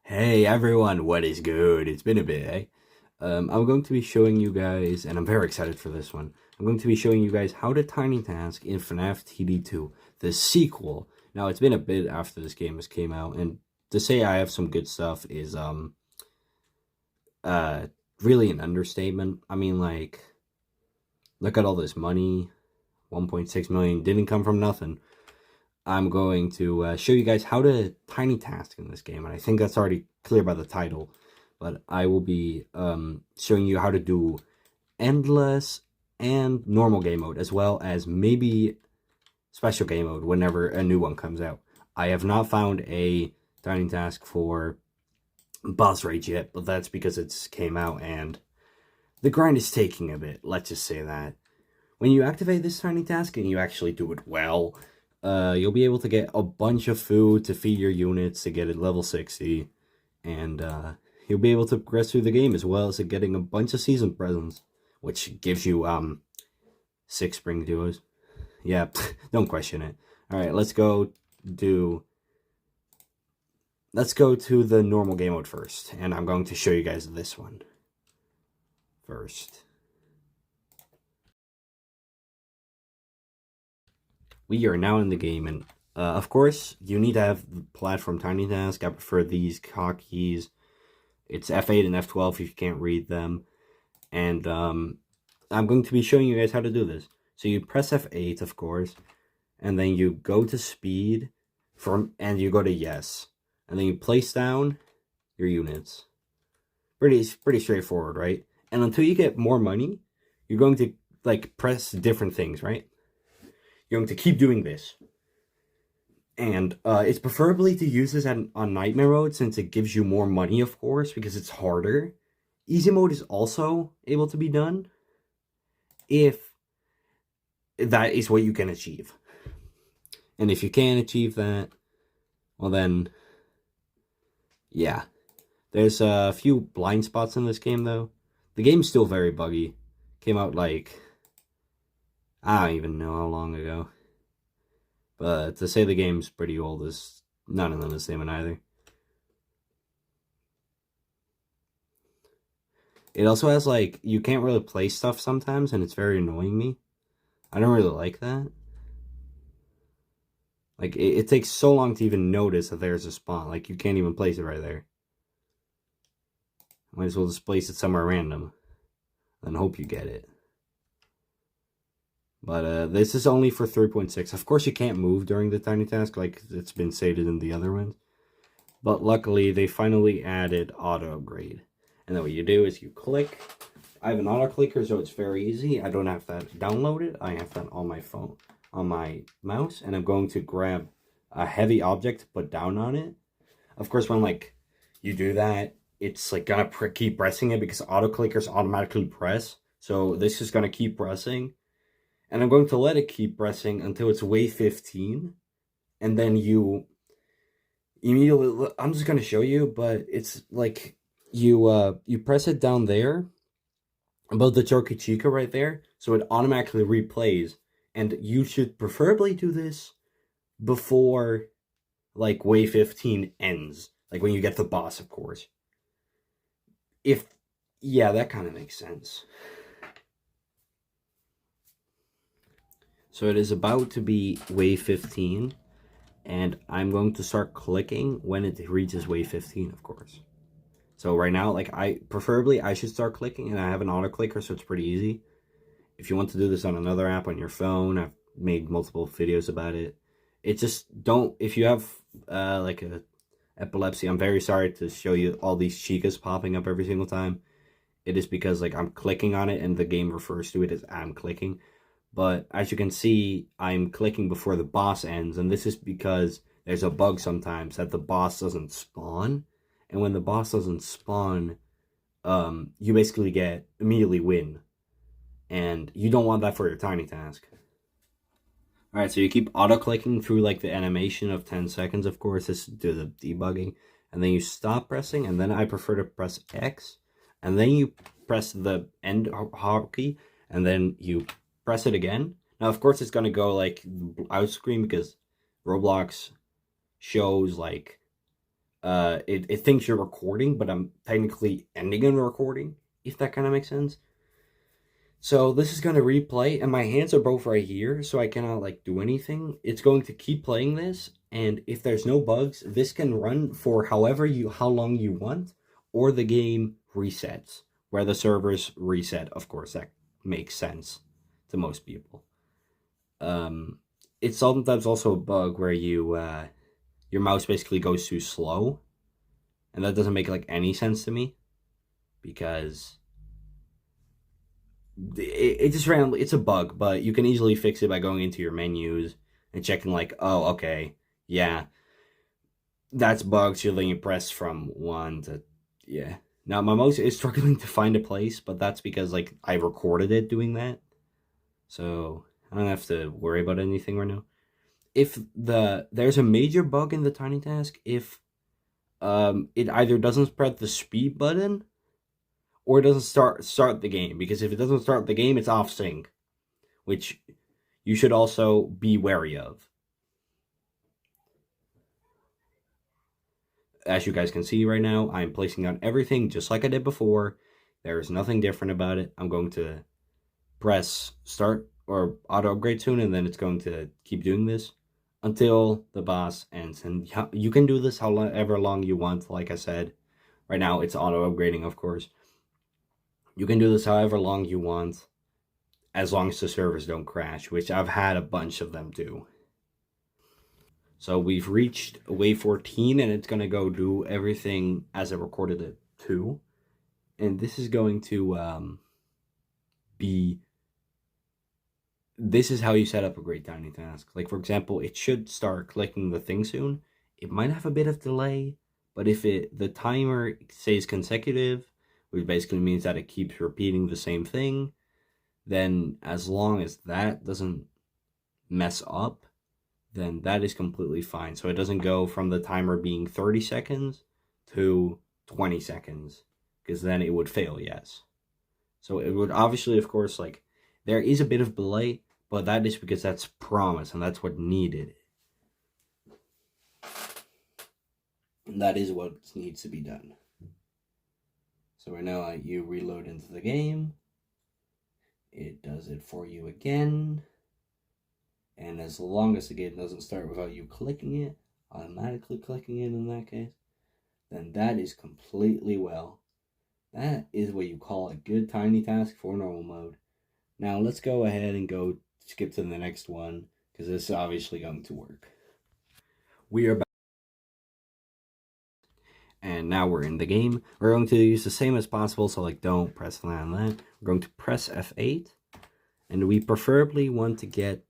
Hey everyone, what is good? It's been a bit, eh? I'm going to be showing you guys, and I'm very excited for this one. I'm going to be showing you guys how to tiny task in Fnaf TD2, the sequel. Now, it's been a bit after this game has came out, and to say I have some good stuff is uh really an understatement. I mean, like, look at all this money. 1.6 million didn't come from nothing. I'm going to show you guys how to tiny task in this game, and I think that's already clear by the title. But I will be showing you how to do endless and normal game mode, as well as maybe special game mode whenever a new one comes out. I have not found a tiny task for boss rage yet, but that's because it's came out and the grind is taking a bit. Let's just say that. When you activate this tiny task and you actually do it well, you'll be able to get a bunch of food to feed your units to get it level 60, and you'll be able to progress through the game as well as getting a bunch of season presents, which gives you 6 spring duos. Yeah, don't question it. All right, let's go to the normal game mode first, and I'm going to show you guys this one first. We are now in the game, and of course, you need to have the platform tiny task. I prefer these hotkeys. It's F8 and F12 if you can't read them. And I'm going to be showing you guys how to do this. So you press F8, of course, and then you go to speed, and you go to yes. And then you place down your units. Pretty straightforward, right? And until you get more money, you're going to like press different things, right? You're going to keep doing this. And it's preferably to use this on Nightmare mode since it gives you more money, of course, because it's harder. Easy mode is also able to be done if that is what you can achieve. And if you can't achieve that, well then, yeah. There's a few blind spots in this game, though. The game's still very buggy. Came out like, I don't even know how long ago. But to say the game's pretty old is not an understatement either. It also has, like, you can't really play stuff sometimes, and it's very annoying me. I don't really like that. Like, it takes so long to even notice that there's a spawn. Like, you can't even place it right there. Might as well just place it somewhere random and hope you get it. But this is only for 3.6. Of course, you can't move during the tiny task like it's been stated in the other ones. But luckily, they finally added auto upgrade. And then what you do is you click. I have an auto clicker, so it's very easy. I don't have that downloaded. I have that on my phone, on my mouse. And I'm going to grab a heavy object, put down on it. Of course, when like you do that, it's like gonna keep pressing it because auto clickers automatically press. So this is gonna keep pressing. And I'm going to let it keep pressing until it's wave 15. And then you immediately, I'm just going to show you, but it's like you press it down there above the Choki Chica right there. So it automatically replays. And you should preferably do this before like wave 15 ends. Like when you get the boss, of course. Yeah, that kind of makes sense. So it is about to be wave 15, and I'm going to start clicking when it reaches wave 15, of course. So right now, like preferably I should start clicking, and I have an auto clicker, so it's pretty easy. If you want to do this on another app on your phone, I've made multiple videos about it. It just don't, if you have like a epilepsy, I'm very sorry to show you all these chicas popping up every single time. It is because like I'm clicking on it and the game refers to it as I'm clicking. But as you can see, I'm clicking before the boss ends, and this is because there's a bug sometimes that the boss doesn't spawn. And when the boss doesn't spawn, you basically get immediately win. And you don't want that for your tiny task. Alright, so you keep auto-clicking through like the animation of 10 seconds, of course, this to do the debugging. And then you stop pressing, and then I prefer to press X. And then you press the end hotkey, and then you press it again. Now, of course, it's going to go like out screen because Roblox shows like it thinks you're recording, but I'm technically ending a recording, if that kind of makes sense. So this is going to replay, and my hands are both right here, so I cannot like do anything. It's going to keep playing this, and if there's no bugs, this can run for how long you want, or the game resets, where the servers reset. Of course, that makes sense to most people. It's sometimes also a bug where your mouse basically goes too slow, and that doesn't make like any sense to me because it just randomly, it's a bug, but you can easily fix it by going into your menus and checking like, oh, okay, yeah, that's bugged. So then you press from one to, yeah. Now my mouse is struggling to find a place, but that's because like I recorded it doing that, so I don't have to worry about anything right now. If there's a major bug in the tiny task, if it either doesn't spread the speed button or it doesn't start the game, because if it doesn't start the game, it's off sync, which you should also be wary of. As you guys can see right now, I'm placing down everything just like I did before. There is nothing different about it. I'm going to press start or auto upgrade soon, and then it's going to keep doing this until the boss ends. And you can do this however long you want. Like I said, right now it's auto upgrading, of course. You can do this however long you want, as long as the servers don't crash, which I've had a bunch of them do. So we've reached wave 14, and it's going to go do everything as I recorded it too. And this is going to this is how you set up a great tiny task. Like, for example, it should start clicking the thing soon. It might have a bit of delay, but if the timer stays consecutive, which basically means that it keeps repeating the same thing, then as long as that doesn't mess up, then that is completely fine. So it doesn't go from the timer being 30 seconds to 20 seconds, because then it would fail, yes. So it would obviously, of course, like, there is a bit of delay, but that is because that's promise, and that's what needed. And that is what needs to be done. So right now, you reload into the game. It does it for you again. And as long as the game doesn't start without you clicking it, automatically clicking it in that case, then that is completely well. That is what you call a good tiny task for normal mode. Now let's go ahead and go skip to the next one, because this is obviously going to work. We are back, and now we're in the game. We're going to use the same as possible, so like don't press that on that. We're going to press F8, and we preferably want to get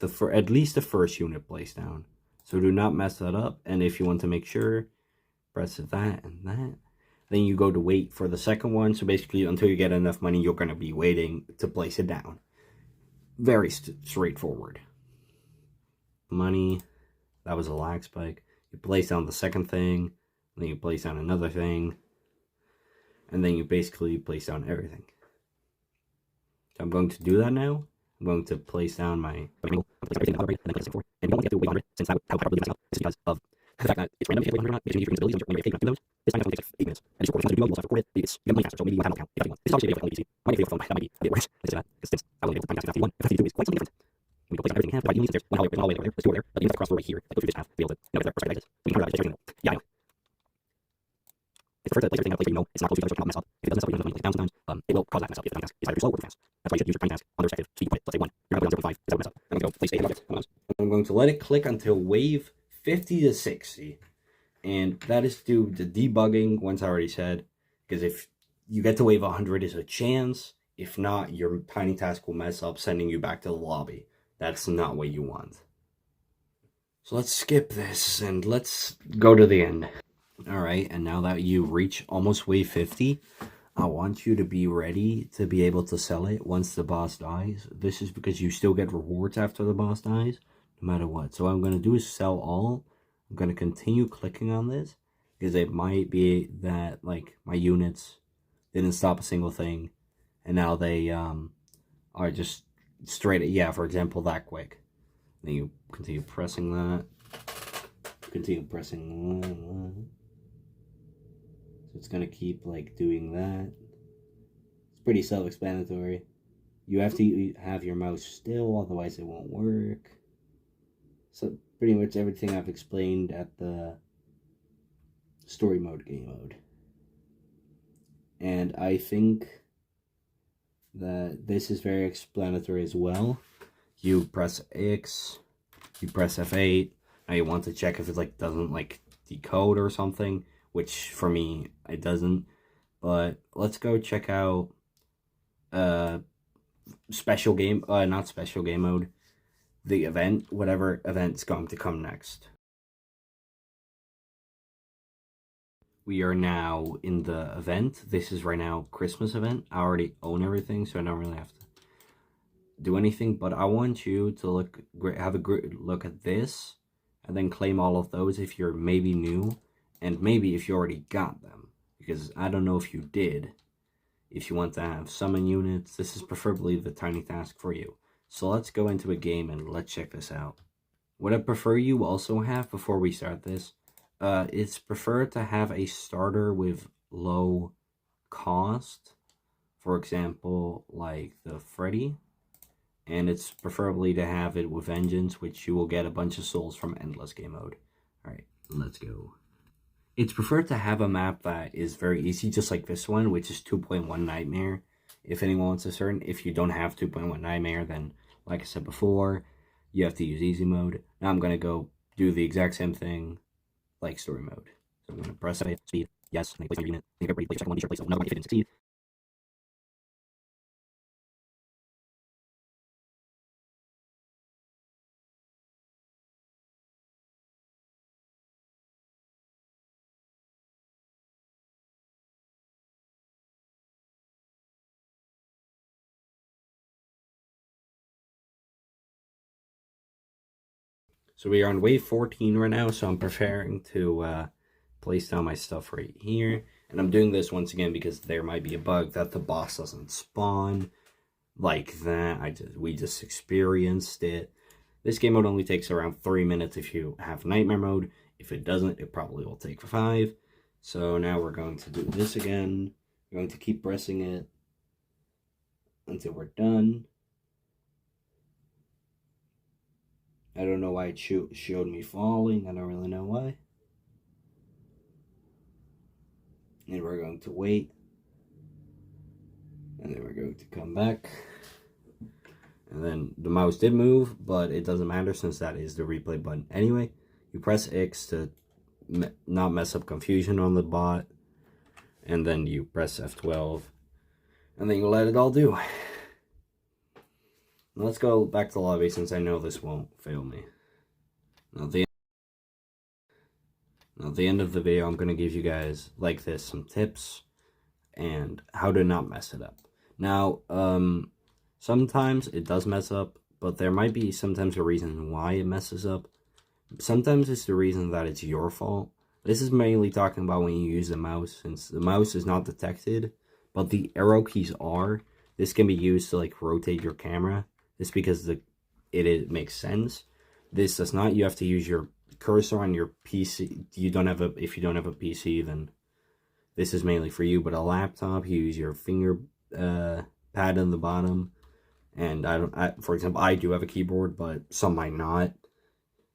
at least the first unit placed down. So do not mess that up, and if you want to make sure, press that and that. Then you go to wait for the second one. So basically, until you get enough money, you're going to be waiting to place it down. Very straightforward. Money, that was a lag spike. You place down the second thing, then you place down another thing, and then you basically place down everything. So I'm going to do that now. I'm going to place down my and you don't want to get to wait 100, since that would probably mess up. This is because of the fact that it's random if you have to wait 100 or not, because you need your abilities when you're those. This time it's going to take like 8 minutes. And just record it. You also have to record it. It's, you get money faster, so maybe you want to have no count. If you want. This is obviously a video for LBC. Might be a video for phone, that might be a bit worse. Let's do that, because since I will be able to time task one, if I have to do is quite something different. We can place on everything in half, but you need there's one hallway over there. There's two over there, but you need to cross over right here. Like, go through this path to be able to, you know, get there, like this. We can cover that, just yeah, I know. It's preferred to place everything in a place where you know it's not close to each other, so it will not mess up. If it doesn't mess up, you don't have to place it down sometimes. It will cause that mess up if the tiny task is either too slow or too fast. That's why you should use your tiny task on the respective speed point. Let's say 1. You're going to put it on 0.5, because that would mess up. I'm going to go place 8 objects. I'm going to let it click until wave 50 to 60. And that is due to debugging, once I already said. Because if you get to wave 100, is a chance. If not, your tiny task will mess up, sending you back to the lobby. That's not what you want. So let's skip this, and let's go to the end. Alright, and now that you reach almost wave 50, I want you to be ready to be able to sell it once the boss dies. This is because you still get rewards after the boss dies, no matter what. So what I'm going to do is sell all. I'm going to continue clicking on this, because it might be that, like, my units didn't stop a single thing, and now they are just straight, yeah, for example, that quick. Then you continue pressing that. Continue pressing So it's gonna keep like doing that. It's pretty self-explanatory. You have to have your mouse still, otherwise it won't work. So pretty much everything I've explained at the story mode, game mode. And I think that this is very explanatory as well. You press X, you press F8. Now you want to check if it like doesn't like decode or something, which for me it doesn't. But let's go check out special game, not special game mode, the event, whatever event's going to come next. We are now in the event. This is right now Christmas event. I already own everything, so I don't really have to do anything, but I want you to have a great look at this and then claim all of those if you're maybe new and maybe if you already got them, because I don't know if you did. If you want to have summon units, this is preferably the tiny task for you. So let's go into a game and let's check this out. What I prefer you also have before we start this, it's preferred to have a starter with low cost. For example, like the Freddy. And it's preferably to have it with Vengeance, which you will get a bunch of souls from Endless Game Mode. Alright, let's go. It's preferred to have a map that is very easy, just like this one, which is 2.1 Nightmare. If anyone wants a certain, if you don't have 2.1 Nightmare, then, like I said before, you have to use easy mode. Now I'm going to go do the exact same thing, like story mode. So I'm going to press speed, yes, and I place my unit, think everybody place second one, place another one if it didn't succeed. So we are on wave 14 right now, so I'm preparing to place down my stuff right here. And I'm doing this once again because there might be a bug that the boss doesn't spawn like that. We just experienced it. This game mode only takes around 3 minutes if you have nightmare mode. If it doesn't, it probably will take 5. So now we're going to do this again. We're going to keep pressing it until we're done. I don't know why it showed me falling. I don't really know why. And we're going to wait. And then we're going to come back. And then the mouse did move, but it doesn't matter since that is the replay button. Anyway, you press X to not mess up confusion on the bot. And then you press F12. And then you let it all do. Let's go back to the lobby since I know this won't fail me. Now, at the end of the video, I'm going to give you guys, like this, some tips and how to not mess it up. Now, sometimes it does mess up, but there might be sometimes a reason why it messes up. Sometimes it's the reason that it's your fault. This is mainly talking about when you use the mouse, since the mouse is not detected, but the arrow keys are. This can be used to like rotate your camera. This because it makes sense. This does not. You have to use your cursor on your PC. If you don't have a PC, then this is mainly for you. But a laptop, you use your finger pad on the bottom. And for example, I do have a keyboard, but some might not.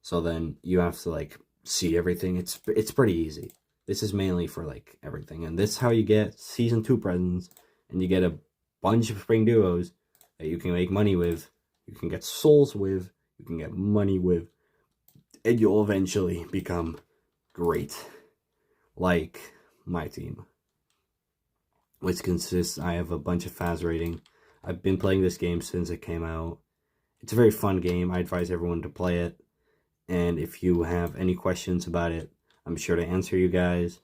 So then you have to like see everything. It's pretty easy. This is mainly for like everything, and this is how you get season 2 presents, and you get a bunch of spring duos that you can make money with, you can get souls with, you can get money with, and you'll eventually become great, like my team, which consists, I have a bunch of Faz rating. I've been playing this game since it came out. It's a very fun game. I advise everyone to play it, and if you have any questions about it, I'm sure to answer you guys.